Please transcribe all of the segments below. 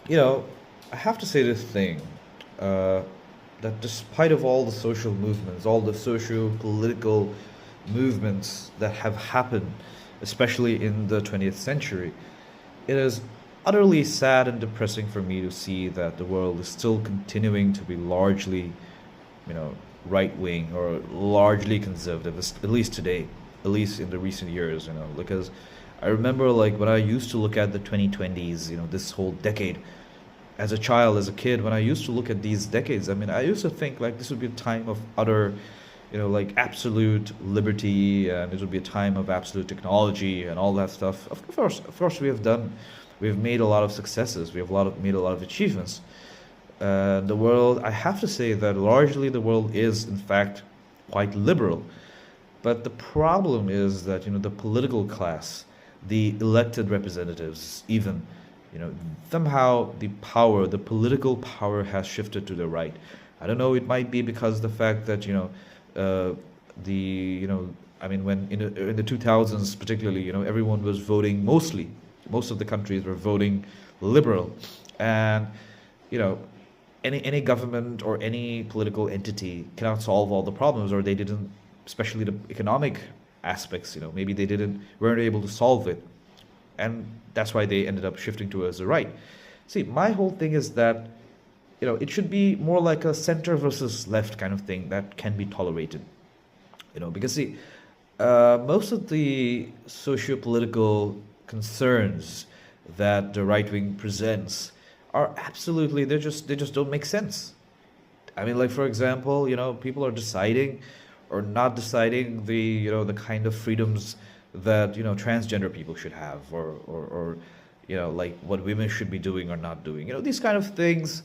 You know, I have to say this thing uh, that despite of all the social movements, all the socio-political movements that have happened, especially in the 20th century, it is utterly sad and depressing for me to see that the world is still continuing to be largely, you know, right wing or largely conservative, at least today, at least in the recent years, because I remember like when I used to look at the 2020s, this whole decade, as a child, as a kid, when I used to look at these decades, I mean, I used to think like this would be a time of utter, like absolute liberty, and it would be a time of absolute technology and all that stuff. Of course, we've made a lot of successes. We have made a lot of achievements. The world, I have to say that largely the world is, in fact, quite liberal. But the problem is that, the political class, the elected representatives, even, you know, somehow the political power has shifted to the right. I don't know, it might be because the fact that, uh, the, I mean, when in the 2000s, particularly, everyone was voting most of the countries were voting liberal. And, you know, any government or any political entity cannot solve all the problems, or they didn't, especially the economic aspects, maybe they didn't weren't able to solve it, and that's why they ended up shifting towards the right. See, my whole thing is that it should be more like a center versus left kind of thing that can be tolerated. Because see, most of the socio-political concerns that the right wing presents are absolutely they just don't make sense. I mean, like for example, people are deciding or not deciding the kind of freedoms that transgender people should have, or like what women should be doing or not doing. These kind of things,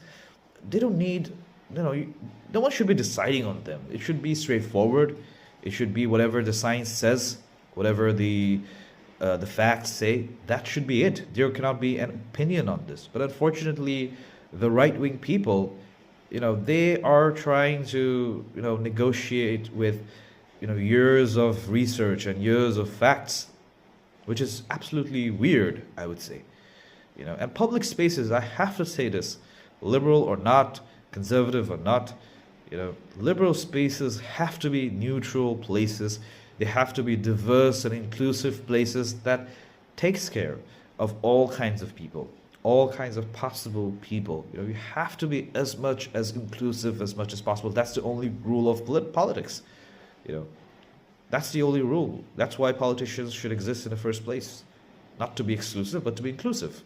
they don't need, no one should be deciding on them. It should be straightforward. It should be whatever the science says, whatever the facts say. That should be it. There cannot be an opinion on this. But unfortunately, the right wing people, they are trying to negotiate with years of research and years of facts, which is absolutely weird, I would say. And public spaces, I have to say this, liberal or not, conservative or not, liberal spaces have to be neutral places. They have to be diverse and inclusive places that takes care of all kinds of people, all kinds of possible people. You have to be as much as inclusive as much as possible. That's the only rule of politics. You know, that's the only rule. That's why politicians should exist in the first place. Not to be exclusive, but to be inclusive.